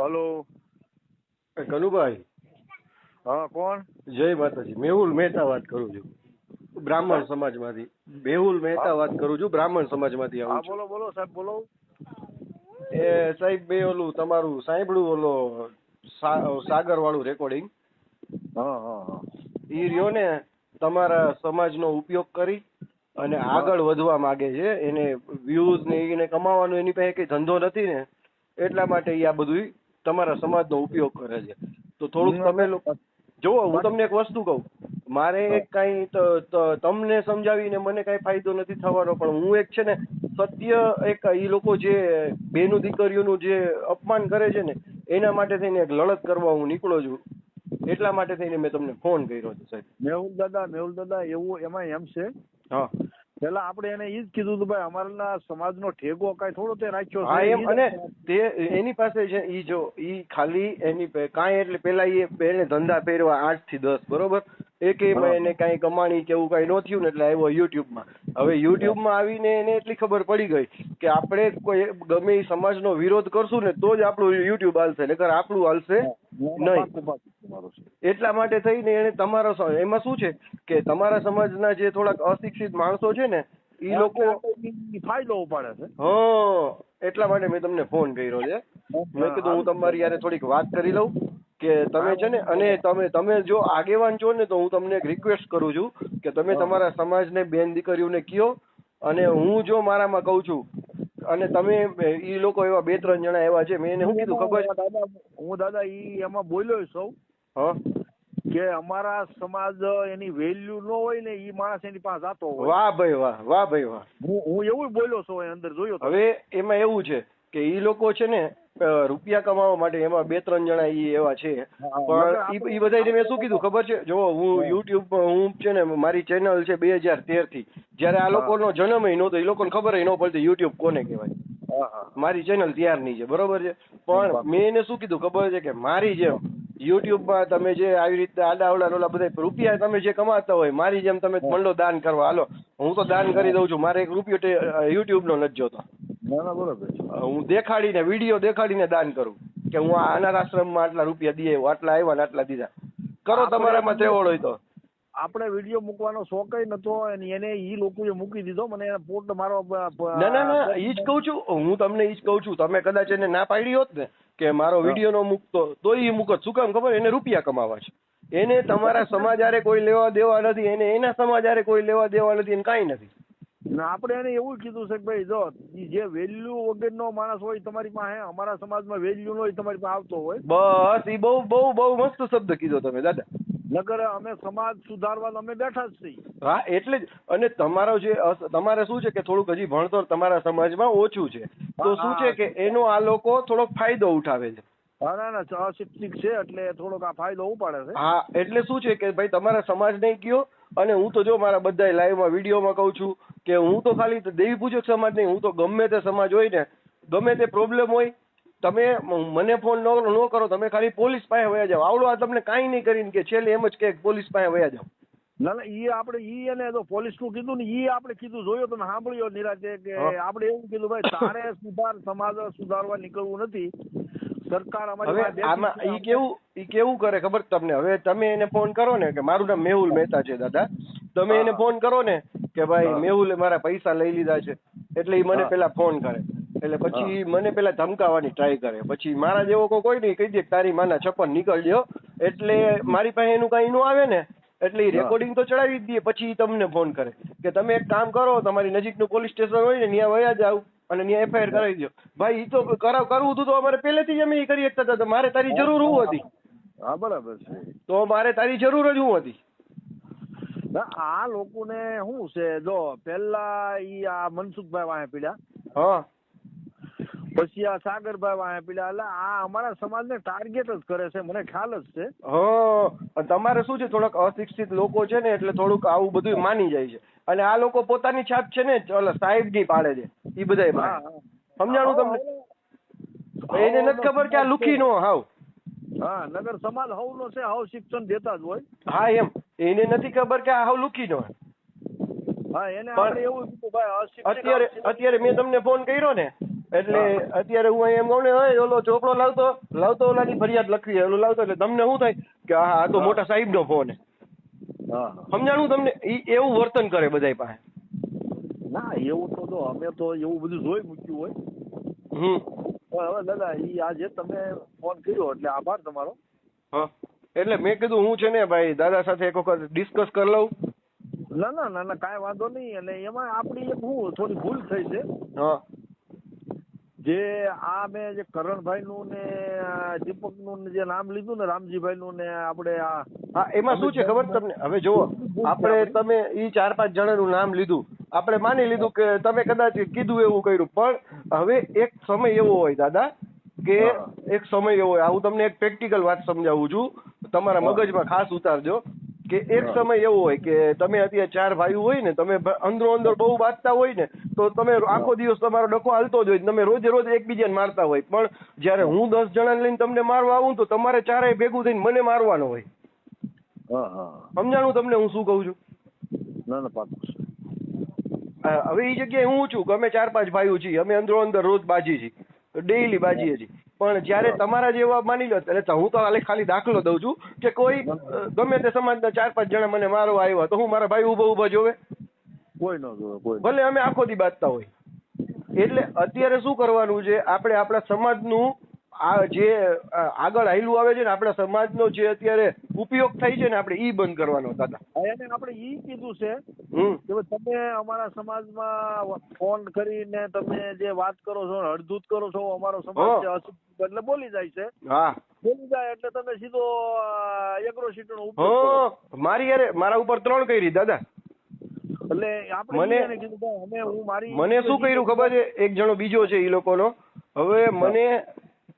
Hello. Kanubhai, હા, કોણ? જય માતાજી. મેહુલ મહેતા વાત કરું છું, બ્રાહ્મણ સમાજમાંથી. મેહુલ મહેતા વાત કરું છું, બ્રાહ્મણ સમાજમાંથી હા, આવું છું. બોલો બોલો સાહેબ, બોલો. એ સાહેબ, બે ઓલું તમારું સાંભળ્યું, ઓલો સાગર વાળું રેકોર્ડિંગ. હા હા હા. ઈ રહ્યો ને, તમારા સમાજનો ઉપયોગ કરી અને આગળ વધવા માંગે છે. એને વ્યૂઝ ને એને કમાવાનો એની પાસે કઈ ધંધો નથી ને, એટલા માટે ઈ આ બધું તમારા સમાજનો ઉપયોગ કરે છે. તો થોડુંક તમે જોવો, હું તમને એક વસ્તુ કહું, મારે કઈ તમને સમજાવીને મને કઈ ફાયદો નથી થવાનો, પણ હું એક છે ને સત્ય, એક ઈ લોકો જે બેનું દીકરીઓનું જે અપમાન કરે છે ને, એના માટે થઈને એક લડત કરવા હું નીકળો છું. એટલા માટે થઈને મેં તમને ફોન કર્યો છે સાહેબ. મેહુલ દાદા, એવું એમાં એમ છે, હા, પેલા આપણે એને ઈ જ કીધું હતું ભાઈ, અમારા સમાજનો ઠેકો કઈ થોડો તે રાખ્યો હા છે. એમ, અને તે એની પાસે છે ઈ, જો ઈ ખાલી એની કાંઈ, એટલે પેલા એને ધંધા પહેરવા 8 થી 10, બરોબર, એકેયમાં એને કાંઈ કમાણી કે એવું કાંઈ ન થયું ને, એટલે આવ્યો યુટ્યુબમાં. હવે યુટ્યુબમાં આવીને એને એટલી ખબર પડી ગઈ કે આપણે કોઈ ગમે એ સમાજનો વિરોધ કરશું ને તો જ આપણું યુટ્યુબ હાલશે, નકર આપણું હાલશે નહીં. એટલા માટે થઈને એને તમારો, એમાં શું છે કે તમારા સમાજના જે થોડાક અશિક્ષિત માણસો છે ને, ઈ લોકો ફાયદો ઉપાડે છે. હા, એટલા માટે મેં તમને ફોન કર્યો છે. મેં કીધું હું તમારી યારે થોડીક વાત કરી લઉં કે તમે છે ને, અને તમે જો આગેવાન છો ને, તો હું તમને એક રિક્વેસ્ટ કરું છું કે તમે તમારા સમાજને, બેન દીકરીઓને કયો, અને હું જો મારામાં કઉ છું, અને તમે ઈ લોકો એવા 2-3 જણા એવા છે, મેં એને શું કીધું ખબર છે? હું દાદા ઈ એમાં બોલ્યો સૌ હા, કે અમારા સમાજ એની વેલ્યુ ન હોય ને, ઈ માણસ એની પાસે જતો હોય. વાહ ભાઈ વાહ, વાહ ભાઈ વાહ. હું એવું બોલ્યો છું અંદર, જોયો. હવે એમાં એવું છે કે ઈ લોકો છે ને રૂપિયા કમાવા માટે, એમાં 2-3 જણા ઈ એવા છે, પણ ઈ બધા મેં શું કીધું ખબર છે? જો હું યુટ્યુબ, હું છે ને, મારી ચેનલ છે 2013 થી, જયારે આ લોકોનો જન્મ ય નહોતો, એ લોકોને ખબર ય ન પડતી યુટ્યુબ કોને કહેવાય. મારી ચેનલ ત્યારની છે, બરોબર છે, પણ મેં એને શું કીધું ખબર છે કે મારી જેમ યુટ્યુબમાં તમે જે આવી રીતે આડાવડા ઓલા બધા રૂપિયા તમે જે કમાતા હોય, મારી જેમ તમે મંડો દાન કરવા. હાલો, હું તો દાન કરી દઉં છું, મારે 1 રૂપિયો યુટ્યુબ નો નથી જોતો. હું દેખાડીને, વિડીયો દેખાડીને દાન કરું કે હું આ અનાથ આશ્રમમાં આટલા રૂપિયા દઈ આવ્યો, આટલા આવ્યા ને આટલા દીધા. કરો તમારામાં તેવડ હોય તો. આપણે વિડીયો મૂકવાનો શોખ નતો, એને ઈ લોકોએ મૂકી દીધો. મને પોટ મારો ના, ઈ જ કઉ છું હું તમને, ઈ જ કઉ છું. તમે કદાચ એને ના પાડી હોત ને કે મારો વિડીયો નો મૂકતો, તો ઈ મૂકત. શું કામ ખબર? એને રૂપિયા કમાવા છે. એને તમારા સમાજ હારે કોઈ લેવા દેવા નથી, એને એના સમાજ હારે કોઈ લેવા દેવા નથી, એને કાંઈ નથી. આપણે એને એવું કીધું છે કે ભાઈ, જો જે વેલ્યુ વગરનો માણસ હોય તમારી પાસે, અમારા સમાજમાં વેલ્યુ નો હોય તમારી પાસે આવતો હોય, બસ ઈ બહુ બહુ બહુ મસ્ત શબ્દ કીધો તમે દાદા. નકર અમે સમાજ સુધારવા અમે બેઠા જ છીએ. હા, એટલે જ. અને તમારો જે, તમારે શું છે કે થોડુંક હજી ભણતર તમારા સમાજમાં ઓછું છે, તો શું છે કે એનો આ લોકો થોડોક ફાયદો ઉઠાવે છે. ના, અશિક્ષિત છે એટલે થોડોક આ ફાયદો ઉપાડે છે. હા, એટલે શું છે કે ભાઈ તમારા સમાજ નહીં કયો, અને હું તો જો મારા બધા લાઈવમાં વિડીયોમાં કહું છું કે હું તો ખાલી દેવી પૂજક સમાજ નહીં, હું તો ગમે તે સમાજ હોય ને, ગમે તે પ્રોબ્લેમ હોય, તમે મને ફોન ન કરો, તમે ખાલી પોલીસ પાસે વયા જાઓ. આવડો આ તમને કાંઈ નહીં કરીને કે છેલ્લે એમ જ કે પોલીસ પાસે વયા જાઓ. ના, ઈ આપણે ઈ એને તો પોલીસ નું કીધું ને, ઈ આપણે કીધું, જોયો તમે સાંભળ્યો નિરાતે કે આપણે એવું કીધું ભાઈ, તારે સમાજ સુધારવા નીકળવું નથી, સરકાર અમારી. હવે આમાં ઈ કેવું કરે ખબર તમને? હવે તમે એને ફોન કરો ને કે મારું નામ મેહુલ મહેતા છે દાદા, તમે એને ફોન કરો ને કે ભાઈ મેહુલે મારા પૈસા લઈ લીધા છે, એટલે ઈ મને પેલા ફોન કરે, એટલે પછી મને પેલા ધમકાવવાની ટ્રાય કરે, પછી મારા જેવો કોઈ નહીં, કહી દે તારી માના છપ્પન નીકળ્યો, એટલે મારી પાસે એનું કઈ નો આવે ને, એટલે એ રેકોર્ડિંગ તો ચડાવી જ દે. પછી તમને ફોન કરે કે તમે એક કામ કરો, તમારી નજીકનું પોલીસ સ્ટેશન હોય ને ત્યાં વયા જાવ અને ત્યાં FIR કરાવી દો. ભાઈ, ઈ તો કરવું હતું તો અમારે પહેલેથી જ અમે કરી શકતા હતા. મારે તારી જરૂર શું હતી? હા, બરાબર છે. તો મારે તારી જરૂર જ શું હતી? આ લોકોને શું છે, જો પેલા ઈ આ મનસુખભાઈ વાહે પીડ્યા, હા, પછી આ સાગરભાઈ વાહે પીડ્યા, એટલે આ અમારા સમાજને ટાર્ગેટ જ કરે છે, મને ખ્યાલ જ છે. હા, તમારે શું છે, થોડાક અશિક્ષિત લોકો છે ને, એટલે થોડુંક આવું બધું માની જાય છે, અને આ લોકો પોતાની છાપ છે ને સાહેબ ની પાડે છે, ઈ બધા સમજાણું તમને? એને નથી ખબર કે આ લુખી નો હાવ. હા, નગર સમાજ હવનો છે, હવ શિક્ષણ દેતા જ હોય. હા, એમ એને નથી ખબર કે આ હાવ લુખી નો. હા, એને આપણે એવું કીધું ભાઈ, અત્યારે મેં તમને ફોન કર્યો ને, એટલે અત્યારે હું એમ કહું ને, ઓય ઓલો ચોપડો લાવતો ઓલાની ફરિયાદ લખવી, ઓલો લાવતો, એટલે તમને શું થાય કે આ તો મોટા સાહેબ નો ફોન. સમજાણું તમને? એવું વર્તન કરે બધા પાસે. ના એવું તો અમે તો એવું બધું જોઈ મૂક્યું હોય. હવે દાદા ઈ આજે તમે ફોન કર્યો એટલે આભાર તમારો. હા, એટલે મેં કીધું હું છે ને ભાઈ દાદા સાથે એક વખત ડિસ્કસ કરી લઉં. ના કાંઈ વાંધો નહીં. અને એમાં આપણી એક થોડી ભૂલ થઈ છે. હા, જે આ મેં જે કરણભાઈ નું ને દીપક નું જે નામ લીધું ને, રામજીભાઈ નું ને આપણે હા, એમાં શું છે ખબર તમને? હવે જુઓ, આપણે તમે ઈ 4-5 જણાનું નામ લીધું, આપણે માની લીધું કે તમે કદાચ કીધું એવું કર્યું, પણ હવે એક સમય એવો હોય દાદા કે એક સમય એવો હોય, હું તમને એક પ્રેક્ટિકલ વાત સમજાવું છું, તમારા મગજમાં ખાસ ઉતારજો કે એક સમય એવો હોય કે તમે અત્યારે 4 ભાઈઓ હોય ને, તમે અંદરો અંદર બહુ વાંચતા હોય ને, તો તમે આખો દિવસ તમારો ડખો હાલતો જ હોય, તમે રોજે રોજ એકબીજાને મારતા હોય, પણ જયારે હું 10 જણાને લઈને તમને મારવા આવું તો તમારે 4 ભેગું થઈને મને મારવાનો હોય. સમજાણું તમને હું શું કઉ છું? ના પાકું. હવે એ જગ્યાએ હું છું કે અમે 4-5 ભાઈઓ છીએ, અમે અંદરો અંદર રોજ બાજી છીએ, ડેઈલી બાજીએ છીએ, પણ જયારે તમારા જેવા માની લો, એટલે હું તો ખાલી દાખલો દઉં છું કે કોઈ ગમે તે સમાજના 4-5 જણા મને મારવા આવ્યા, તો હું મારા ભાઈ ઉભા જોવે? કોઈ ન જોવે. ભલે અમે આખો દી બાજતા હોય. એટલે અત્યારે શું કરવાનું છે, આપણે આપણા સમાજનું આ જે આગળ હાલ્યું આવે છે ને, આપણા સમાજનો જે અત્યારે ઉપયોગ થાય છે ને, આપણે ઈ બંધ કરવાનો દાદા. એને આપણે ઈ કીધું છે કે તમે અમારા સમાજમાં ફોન કરીને તમે જે વાત કરો છો, હળદૂત કરો છો, અમારો સમાજ એટલે બોલી જાય છે. હા, બોલી જાય એટલે તમે સીધો એગ્રો સીટનો ઉપયોગ. મારા ઉપર 3 કરી દાદા. એટલે આપણે મને શું કર્યું ખબર છે? એક જણો બીજો છે ઈ લોકોનો, હવે મને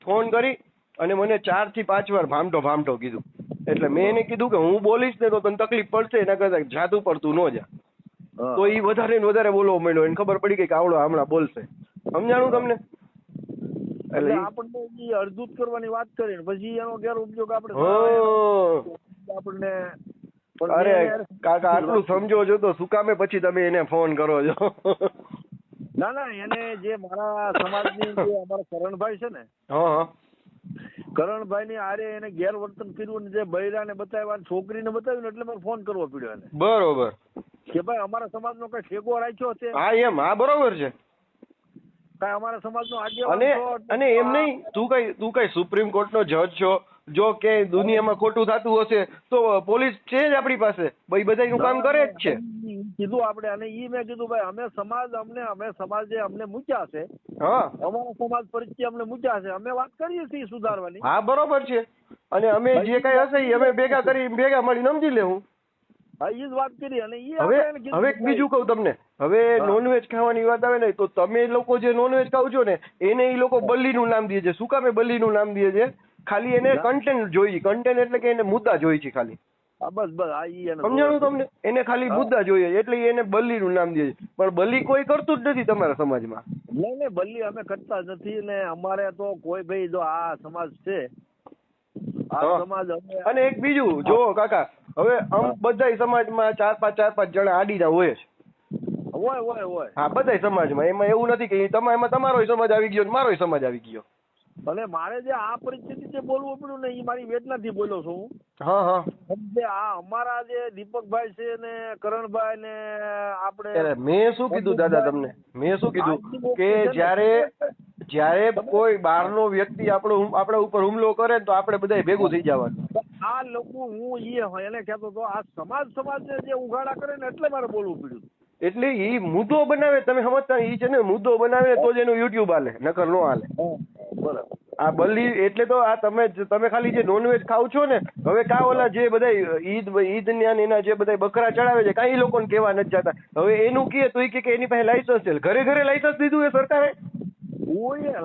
ફોન કરી અને મને 4 થી 5 વાર ભામટો કીધું. એટલે મેં એને કીધું કે હું બોલીશ ને તો તને તકલીફ પડશે, એના કરતા જાતું પડતું ન જા. તો ઈ વધારે ને વધારે બોલવા માંડ્યો, એને ખબર પડી ગઈ કે આવડો હમણાં બોલશે. સમજાણું તમને? એટલે આપણને અડધૂત કરવાની વાત કરી ને પછી એનો ગેરઉપયોગ આપણને. અરે કાકા, આટલું સમજો છો તો શું કામે પછી તમે એને ફોન કરો છો? ના એને જે મારા સમાજની જે અમારા કરણભાઈ છે ને, કરણભાઈ ની આરે એને ગેરવર્તન કર્યું ને જે બૈરાને બતાવ્યા, છોકરીને બતાવ્યું, એટલે મને ફોન કરવો પડ્યો એને. બરોબર. કે ભાઈ અમારા સમાજનો કઈ ઠેકો રાખ્યો છે? હા એમ, હા બરોબર છે. કઈ અમારા સમાજનો આગેવાન અને એમ નહીં, તું કઈ સુપ્રીમ કોર્ટ નો જજ છો, જો કે દુનિયામાં ખોટું થતું હશે તો પોલીસ છે જ આપણી પાસે, ભાઈ બધા નું કામ કરે જ છે. કીધું આપણે, અને ઈ મેં કીધું ભાઈ અમે સમાજે અમને મૂક્યા છે, અમારા સમાજ પરિચય અમને મૂક્યા છે, અમે વાત કરીએ છીએ સુધારવાની. હા બરોબર છે. અને અમે જે કઈ હશે એ અમે ભેગા મળીને સમજી લેવું. હા, ઈ જ વાત કરી. અને હવે બીજું કહું તમને, હવે નોનવેજ ખાવાની વાત આવે ને, તો તમે લોકો જે નોનવેજ ખાવ છો ને, એને એ લોકો બલ્લીનું નામ દે છે. શું કામે બલ્લીનું નામ દે છે? ખાલી એને કન્ટેન્ટ જોઈએ. કન્ટેન્ટ એટલે કે એને મુદ્દા જોઈએ છે ખાલી. બસ સમજાણું તમને? એને ખાલી મુદ્દા જોઈએ એટલે એને બલ્લીનું નામ દે છે. પણ બલ્લી કોઈ કરતું જ નથી તમારા સમાજમાં. નહીં બલ્લી અમે કરતા જ નથી. ને અમારે તો કોઈ ભાઈ જો આ સમાજ છે, આ સમાજ. અને એક બીજું જો કાકા, હવે બધા સમાજમાં 4-5 જણા આડીના હોય છે. હોય. હા, બધા સમાજમાં. એમાં એવું નથી કે એમાં તમારો સમાજ આવી ગયો, મારો સમાજ આવી ગયો. અને મારે જે આ પરિસ્થિતિ જે બોલવું પડ્યું ને, એ મારી વેદનાથી બોલ્યો છું હું. હા. આ અમારા જે દીપકભાઈ છે ને, કરણભાઈ ને, આપણે મેં શું કીધું દાદા તમને? મેં શું કીધું કે જ્યારે કોઈ બહારનો વ્યક્તિ આપણા ઉપર હુમલો કરે તો આપણે બધા ભેગું થઈ જવાનું. આ લોકો હું એને કહેતો હતો, આ સમાજ જે ઉઘાડા કરે ને, એટલે મારે બોલવું પડ્યું. એટલે ઈ મુદ્દો બનાવે, તમે સમજતા? ઈ છે ને મુદ્દો બનાવે તો જ એનું યુટ્યુબ હાલે, નકર નો હાલે. બરાબર. આ બલ્લી એટલે તો આ તમે ખાલી જે નોનવેજ ખાવ છો ને, હવે કા ઓલા જે બધા ઈદ એના જે બધા બકરા ચડાવે છે, કઈ લોકોને કહેવા નથી જતા. હવે એનું કહે તો એ કે એની પાસે લાયસન્સ છે, ઘરે લાયસન્સ દીધું એ સરકારે?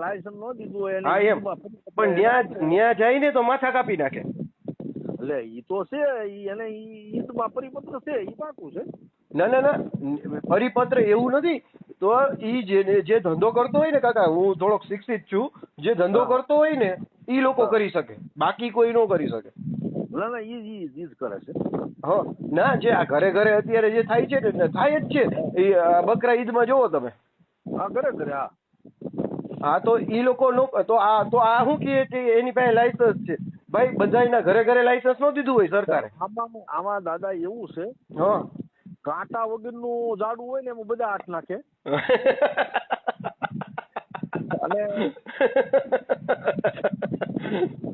લાયસન્સ નો દીધું. હા એમ, પણ ન્યા જઈને તો માથા કાપી નાખે. એટલે ઈ તો છે, એને ઈદમાં પરિપત્ર છે, ઈ પાકું છે. ના, પરિપત્ર એવું નથી. તો ઈ જે ધંધો કરતો હોય ને કાકા, હું થોડોક શિક્ષિત છું, જે ધંધો કરતો હોય ને ઈ લોકો કરી શકે, બાકી કોઈ ન કરી શકે. ના ઈ જ કરે છે. હા, ના જે આ ઘરે અત્યારે જે થાય છે ને, થાય જ છે. એ બકરા ઈદમાં જોવો તમે. હા, ઘરે. હા, હા તો ઈ લોકો તો આ શું કહે છે એની પાસે લાયસન્સ છે ભાઈ, બધાયના ઘરે ઘરે લાયસન્સ નો દીધું હોય સરકારે. આમાં દાદા એવું છે, કાંટા વગરનું ઝાડું હોય ને એમાં બધા હાથ નાખે. અને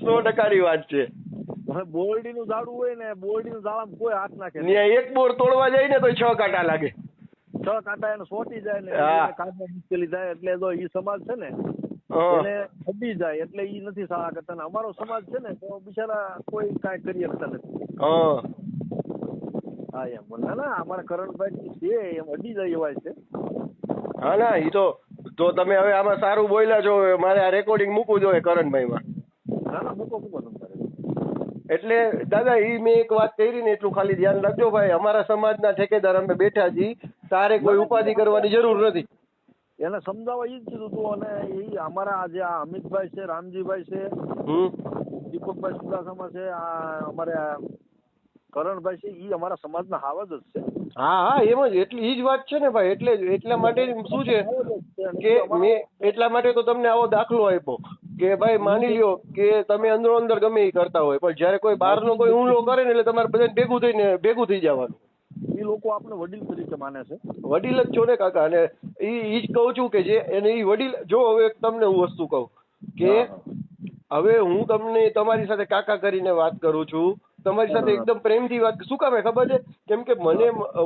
100% વાત છે. બોરડી નું ઝાડું હોય ને, બોરડી નું ઝાડમાં કોઈ હાથ નાખે. એક બોર તોડવા જાય ને તો 6 કાંટા લાગે. 6 કાંટા એને સોટી જાય ને કાંટા મુશ્કેલી થાય. એટલે જો ઈ સમાજ છે ને એને અડી જાય, એટલે ઈ નથી સારા કરતા. અમારો સમાજ છે ને તો બિચારા કોઈ કાંઈ કરી શકતા નથી. હા એમ ના અમારા કરણભાઈ છે એમ અડી જાય એવા છે. હા ના ઈ તો તમે હવે આમાં સારું બોલ્યા છો, મારે આ રેકોર્ડિંગ મૂકવું જોઈએ કરણભાઈમાં. ના મૂકો તમારે. એટલે દાદા ઈ મેં એક વાત કરી ને એટલું ખાલી ધ્યાન રાખજો ભાઈ, અમારા સમાજના ઠેકેદાર અમે બેઠા છીએ, તારે કોઈ ઉપાધિ કરવાની જરૂર નથી. એને સમજાવવા ઈ જ કીધું હતું. અને એ અમારા જે આ અમિતભાઈ છે, રામજીભાઈ છે, દીપકભાઈ સુદાસામાં છે, આ અમારે કરણભાઈ છે, ઈ અમારા સમાજના હાવજ જ છે. હા એમ જ, એટલી ઈ જ વાત છે ને ભાઈ. એટલા માટે શું છે કે મેં એટલા માટે તો તમને આવો દાખલો આપ્યો કે ભાઈ માની લ્યો કે તમે અંદરો અંદર ગમે એ કરતા હોય, પણ જયારે કોઈ બહારનો કોઈ હુમલો કરે ને એટલે તમારે બધાને ભેગું થઈ જવાનું. એ લોકો આપણે વડીલ તરીકે માને છે. વડીલ જ છો ને કાકા. અને ઈ જ કહું છું કે જે એને ઈ વડીલ જો હવે તમને હું વસ્તુ કહું કે હવે હું તમને તમારી સાથે કાકા કરીને વાત કરું છું, તમારી સાથે એકદમ પ્રેમથી વાત. શું કામે ખબર છે? કેમ કે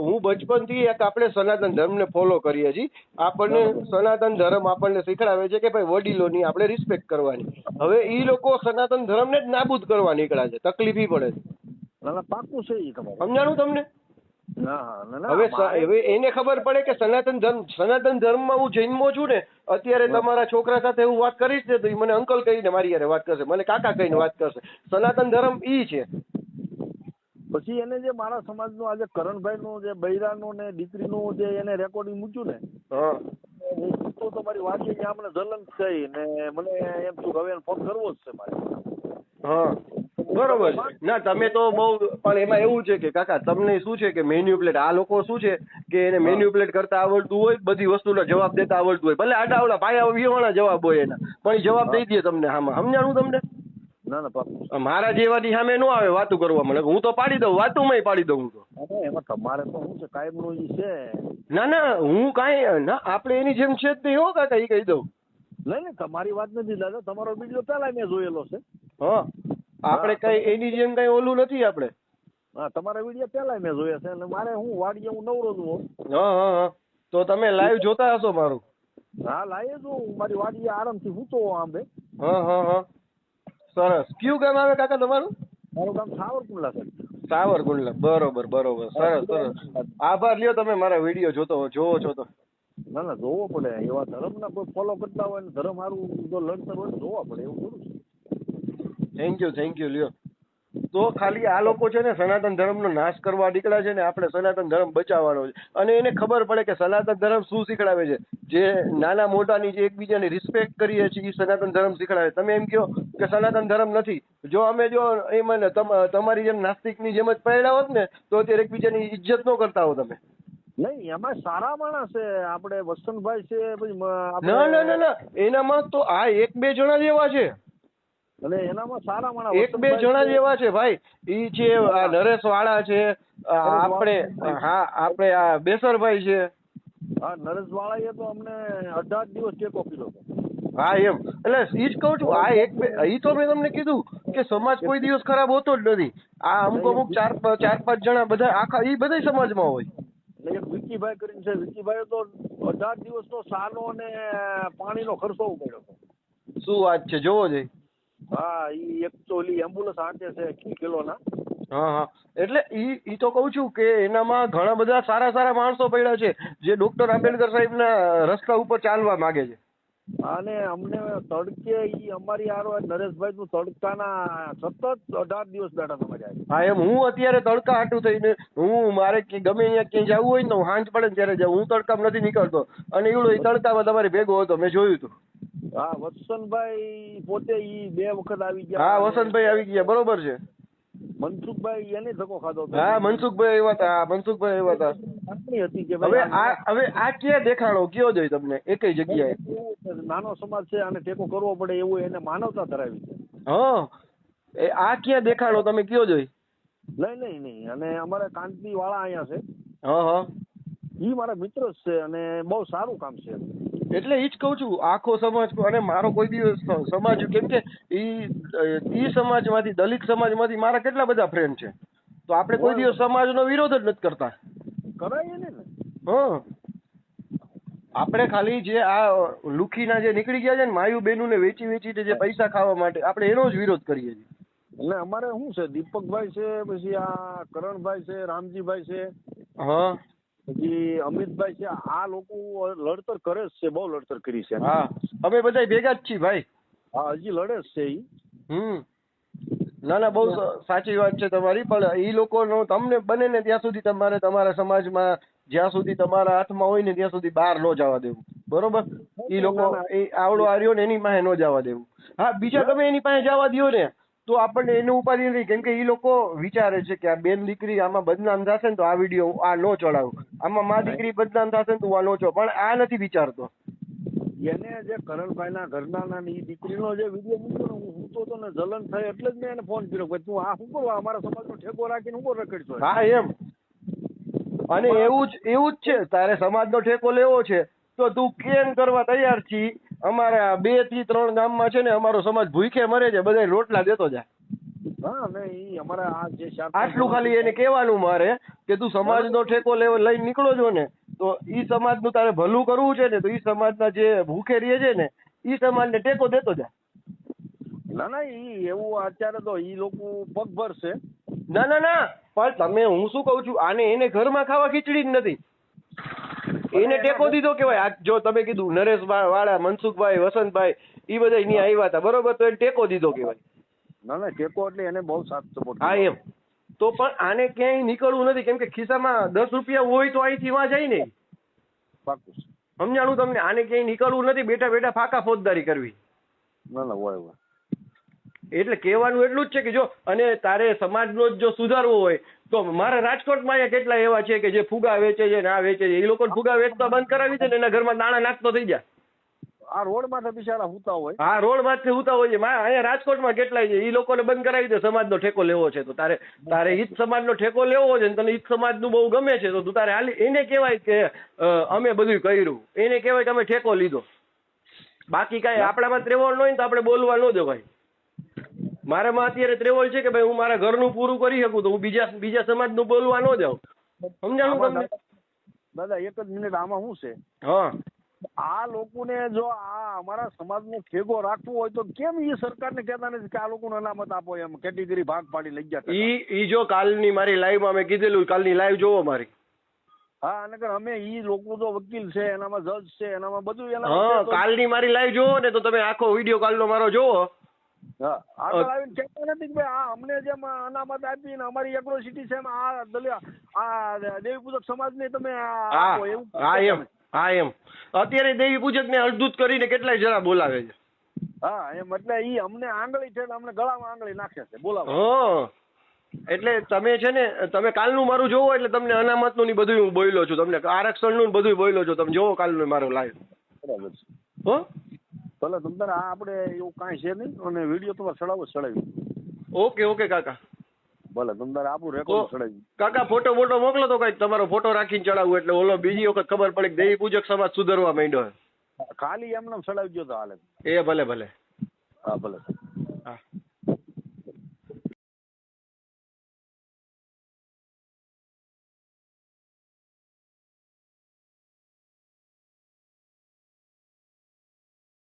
હું બચપનથી એક આપણે સનાતન ધર્મને ફોલો કરીએ છીએ. આપણને સનાતન ધર્મ આપણને શીખડાવે છે કે ભાઈ વડીલોની આપણે રિસ્પેક્ટ કરવાની. હવે ઈ લોકો સનાતન ધર્મને જ નાબૂદ કરવા નીકળ્યા છે. તકલીફ ઈ પડે છે. પાકું છે ઈ તમારે. સમજાણું તમને? હવે એને ખબર પડે કે સનાતન ધર્મમાં હું જન્મો છું ને, અત્યારે તમારા છોકરા સાથે હું વાત કરીશ ને તો મને અંકલ કહીને મારી યારે વાત કરશે, મને કાકા કહીને વાત કરશે. સનાતન ધર્મ ઈ છે. પછી એને જે મારા સમાજનું આજે કરણભાઈ નું જે બૈરાનું ને દીકરીનું જે એને રેકોર્ડિંગ મૂક્યું ને, તો તમારી વાત છે કે મને જલન થઈ ને મને એમ થયું હવે ફોન કરવો જ છે મારે. બરોબર છે. ના તમે તો બહુ, પણ એમાં એવું છે કે કાકા તમને શું છે કે મેન્યુપ્લેટ, આ લોકો શું છે કે એને મેન્યુપ્લેટ કરતા આવડતું હોય, બધી વસ્તુનો જવાબ દેતા આવડતું હોય, ભલે આડાવડા પાયા વિહોણા જવાબ હોય એના, પણ એ જવાબ દઈ દે તમને. આમાં સમજાણું તમને? ના મારા જેવાની સામે નો આવે વાતું કરવા મને, હું તો પાડી દઉં, વાતુંમાં પાડી દઉં હું તો. એમાં તમારે તો શું છે કાયમનું ઈ છે. ના હું કાંઈ ના, આપણે એની જેમ છે જ નહીં હો કાકા, એ કહી દઉં. નહીં તમારી વાત નથી દાદા, તમારો વિડીયો પહેલા મેં જોયેલો છે. આપણે કઈ એની જેમ કઈ ઓલું નથી આપણે. તમારા વિડીયો પહેલા મેં જોયા છે. અને મારે હું વાડીએ હું નવરો જ હોઉં. તો તમે લાઈવ જોતા હશો મારું? હા લાઈવ જોઉં, મારી વાડીએ આરામથી સૂતો આંબે. સરસ. કયું ગામ આવે કાકા તમારું? મારું ગામ સાવરકુંડલા છે. સાવરકુંડલા, બરોબર. સરસ. આભાર લ્યો, તમે મારા વિડીયો જોવો છો તો. ના જોવો પડે. એવા ધર્મ ના કોઈ ફોલો કરતા હોય ને ધર્મ સારું જો લડતર હોય જોવા પડે, એવું થોડું છે. થેન્ક યુ લ્યો. તો ખાલી આ લોકો છે ને સનાતન ધર્મનો નાશ કરવા નીકળ્યા છે ને, આપણે સનાતન ધર્મ બચાવવાનો છે. અને એને ખબર પડે કે સનાતન ધર્મ શું શીખડાવે છે. જે નાના મોટાની જે એકબીજાની રિસ્પેક્ટ કરીએ છીએ એ સનાતન ધર્મ શીખડાવે. તમે એમ કહો કે સનાતન ધર્મ નથી, જો અમે એમ તમારી જેમ નાસ્તિકની જેમ જ પડ્યા હોત ને તો અત્યારે એકબીજાની ઇજ્જત ન કરતા હો તમે. નહીં, એમાં સારા માણસ છે. આપણે વસંતભાઈ છે. ના એનામાં તો આ 1-2 જણા જ એવા છે. અને એનામાં સારા માણસ 1-2 જણા જ એવા છે ભાઈ. ઈ છે આ નરેશ વાળા છે, આપણે આ બેસરભાઈ છે. નરેશ વાળા એ તો અમને 18 દિવસ ટેકો કર્યો હતો. એમ એટલે ઈ જ કહું છું. ઈ તો મેં તમને કીધું કે સમાજ કોઈ દિવસ ખરાબ હોતો જ નથી. આ અમુક 4-5 જણા બધા આખા ઈ બધા સમાજમાં હોય. એક વિકીભાઈ કરીને છે. વિકીભાઈ તો 18 દિવસનો સાનો અને પાણીનો ખર્ચો ઉપાડ્યો હતો. શું વાત છે, જોવો જઈ. ઈ એક તો ઓલી એમ્બ્યુલન્સ આંકે છે કિલોના. એટલે ઈ તો કઉ છું કે એનામાં ઘણા બધા સારા માણસો પડ્યા છે જે ડોક્ટર આંબેડકર સાહેબના રસ્તા ઉપર ચાલવા માંગે છે. અને અમને તડકે ઈ અમારી હારો નરેશભાઈ નું તડકાના સતત 18 દિવસ બેઠા તમારે. એમ હું અત્યારે તડકા હાટું થઈને મારે ગમે અહીંયા ક્યાંય જવું હોય ને તો સાંજ પડે ને ત્યારે જાઉં. હું તડકામાં નથી નીકળતો. અને એવડો એ તડકામાં તમારી ભેગો હતો, મેં જોયું હતું. વસંતભાઈ પોતે ઈ 2 વખત આવી ગયા. વસંતભાઈ આવી ગયા, બરોબર છે. મનસુખભાઈ એને ધક્કો ખાધો. મનસુખભાઈ એવા હતા. લાગણી હતી કે હવે આ ક્યાં દેખાણો કયો જોઈ તમને એકેય જગ્યાએ? નાનો સમાજ છે અને ટેકો કરવો પડે એવું એને માનવતા ધરાવી છે. હા, આ ક્યાં દેખાણો તમે કયો જોઈ? નહીં. અને અમારે કાંતિ વાળા અહીંયા છે. હા, ઈ મારા મિત્ર જ છે અને બહુ સારું કામ છે. એટલે ઈ જ કઉ છું, આખો સમાજ અને મારો કોઈ દિવસ સમાજ, કેમ કે ઈ સમાજમાંથી, દલિત સમાજમાંથી મારા કેટલા બધા ફ્રેન્ડ છે, તો આપણે કોઈ દિવસ સમાજનો વિરોધ જ નથી કરતા. કરાય ને. હા, આપણે ખાલી જે આ લુખીના જે નીકળી ગયા છે ને માયુ બેનું ને વેચી જે પૈસા ખાવા માટે, આપણે એનો જ વિરોધ કરીએ છીએ. એટલે અમારે શું છે, દીપકભાઈ છે, પછી આ કરણભાઈ છે, રામજીભાઈ છે, હા, પછી અમિતભાઈ છે, આ લોકો લડતર કરે જ છે, બહુ લડતર કરી છે. હા, અમે બધા ભેગા જ છીએ ભાઈ. હા, હજી લડે જ છે ઈ. ના, બહુ સાચી વાત છે તમારી. પણ ઈ લોકોનો તમને બને ને ત્યાં સુધી તમારે તમારા સમાજમાં જ્યાં સુધી તમારા હાથમાં હોય ને ત્યાં સુધી બહાર ન જવા દેવું, બરોબર? ઈ લોકો આવડો આર્યો ને એની પાસે ન જવા દેવું. હા, બીજા તમે એની પાસે જવા દો ને તો આપણને એનું ઉપાધિ નહીં, કેમ કે ઈ લોકો વિચારે છે કે આ બેન દીકરી આમાં બદનામ થશે ને તો આ વિડીયો આ ન ચડાવું, આમાં મા દીકરી બદનામ થશે ને તો આ ન ચડાવ. પણ આ નથી વિચારતો. એને જે કરણભાઈના ઘરના ની દીકરીનો જે વિડીયો મૂક્યો ને, હું તો ને જલન થાય એટલે જ મેં એને ફોન કર્યો કે તું આ શું કરવા અમારા સમાજનો ઠેકો રાખીને શું રખડશો? હા, એમ. અને એવું જ છે, તારે સમાજનો ઠેકો લેવો છે તો તું કેમ કરવા તૈયાર છી? અમારા 2 થી 3 ગામમાં છે ને અમારો સમાજ ભૂખે મરે છે, બધા રોટલા દેતો જાય. હા, ને ઈ અમારા આ જે આટલું ખાલી એને કહેવાનું મારે કે તું સમાજનો ઠેકો લઈને નીકળો છો ને તો ઈ સમાજનું તારે ભલું કરવું છે ને તો ઈ સમાજના જે ભૂખે રહે છે ને ઈ સમાજને ટેકો દેતો જાય. ના, ઈ એવું અત્યારે તો ઈ લોકો પગભર છે. ના, પણ તમે, હું શું કઉ છું, આને એને ઘરમાં ખાવા ખીચડી જ નથી, એને ટેકો દીધો કેવાય. જો તમે કીધું નરેશભાઈ વાળા, મનસુખભાઈ, વસંતભાઈ, ઈ બધા અહીંયા આવ્યા હતા, બરોબર? તો એને ટેકો દીધો કેવાય. ના, ટેકો એટલે એને બહુ સાથ સપોર્ટ. હા, એમ. તો પણ આને ક્યાંય નીકળવું નથી, કેમ કે ખિસ્સામાં 10 રૂપિયા હોય તો અહીંથી વાં જાય ને. પાકું સમજાણું તમને? આને ક્યાંય નીકળવું નથી, બેઠા ફાકા ફોજદારી કરવી. ના, હોય. એટલે કહેવાનું એટલું જ છે કે જો અને તારે સમાજનો જ જો સુધારવો હોય તો મારા રાજકોટમાં અહીંયા કેટલા એવા છે કે જે ફુગા વેચે છે ને આ વેચે છે, એ લોકોને ફુગા વેચતા બંધ કરાવી દે ને એના ઘરમાં દાણા નાખતો થઈ જાય. આ રોડ માંથી બિચારા હુતા હોય. હા, રોડ માંથી હુતા હોય છે. અહીંયા રાજકોટમાં કેટલાય છે, એ લોકોને બંધ કરાવી દે. સમાજનો ઠેકો લેવો છે તો તારે ઈ સમાજનો ઠેકો લેવો છે ને તને ઈ સમાજનું બહુ ગમે છે તો તું તારે હાલી એને કહેવાય કે અમે બધું કર્યું, એને કહેવાય કે અમે ઠેકો લીધો. બાકી કાંઈ આપણામાં ત્રેવડ ન હોય ને તો આપણે બોલવા ન દેવાય. મારામાં અત્યારે ત્રેવડ છે કે ભાઈ હું મારા ઘરનું પૂરું કરી શકું તો હું બીજા સમાજનું બોલવા ન જાઉં. સમજાણું તમને? દાદા, એક જ મિનિટ. આમાં શું છે, હા, આ લોકોને જો આ અમારા સમાજનો ઠેકો રાખવો હોય તો કેમ એ સરકારને કહેતા નથી કે આ લોકોને અનામત આપો, એમ કેટેગરી ભાગ પાડી લઈ ગયા? ઈ જો કાલની મારી લાઈવમાં મેં કીધેલું, કાલની લાઈવ જોવો મારી. હા, અને અમે ઈ લોકો તો વકીલ છે, એનામાં જજ છે, એનામાં બધું. હા, કાલની મારી લાઈવ જોવો ને તો તમે આખો વિડીયો કાલનો મારો જોવો. હા, આગળ આવીને કહેતા નથી કે ભાઈ આ અમને જેમ અનામત આપી ને અમારી એગ્રોસિટી છે આ દેવી પૂજક સમાજને તમે આપો એવું. હા, એમ. અત્યારે દેવી પૂજક ને અડધૂત કરીને કેટલાય જણા બોલાવે છે. હા, એમ. એટલે ઈ અમને આંગળી છે, અમને ગળામાં આંગળી નાખે છે બોલાવે. હા, એટલે તમે છે ને તમે કાલનું મારું જોવો એટલે તમને અનામતનું ની બધું હું બોલ્યો છું, તમને આરક્ષણનું બધું બોલ્યો છું. તમે જોવો કાલનું મારું લાઈવ. બરાબર છે. હો, ભલે તમને આ આપણે એવું કાંઈ છે નહીં અને વિડીયો તમારે ચડાવી. ઓકે કાકા. ભલે તમને આપણું રેકોર્ડ ચડાવી. કાકા ફોટો મોકલો તો કઈ તમારો ફોટો રાખીને ચડાવું એટલે ઓલો બીજી વખત ખબર પડે કે દેવી પૂજક સમાજ સુધરવા માંડ્યો. ખાલી એમને ચડાવી ગયો તો હાલે. એ ભલે. હા, ભલે. હા.